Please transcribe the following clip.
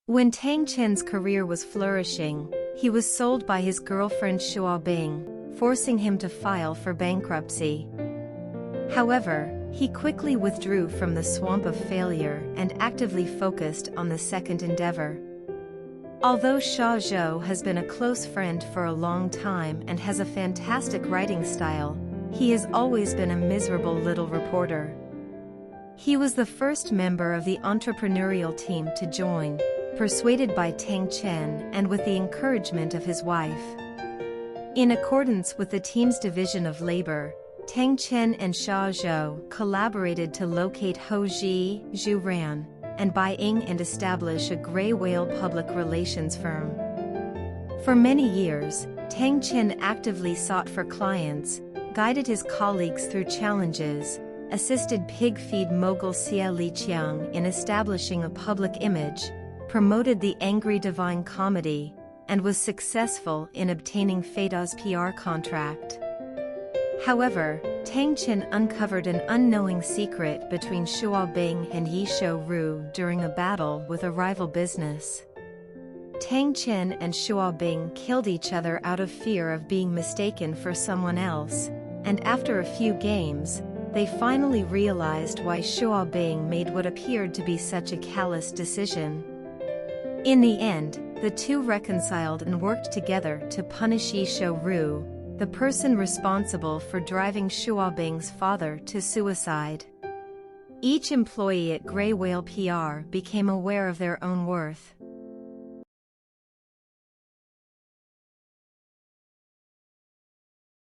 When Tang Chen's career was flourishing, he was sold by his girlfriend Xua Bing, forcing him to file for bankruptcy. However, he quickly withdrew from the swamp of failure and actively focused on the second endeavor. Although Xia Zhou has been a close friend for a long time and has a fantastic writing style, he has always been a miserable little reporter. He was the first member of the entrepreneurial team to join, persuaded by Tang Chen and with the encouragement of his wife. In accordance with the team's division of labor, Tang Chen and Xia Zhou collaborated to locate Hou Ji, Zhu Ran, and Bai Ying and establish a gray whale public relations firm. For many years, Tang Chen actively sought for clients, guided his colleagues through challenges, assisted pig feed mogul Xia Liqiang in establishing a public image, promoted the Angry Divine Comedy, and was successful in obtaining Feida's PR contract. However, Tang Chen uncovered an unknowing secret between Xua Bing and Yi Shou-ru during a battle with a rival business. Tang Chen and Xua Bing killed each other out of fear of being mistaken for someone else, and after a few games, they finally realized why Xua Bing made what appeared to be such a callous decision. In the end, the two reconciled and worked together to punish Yi Shou-ru, the person responsible for driving Xua Bing's father to suicide. Each employee at Gray Whale PR became aware of their own worth.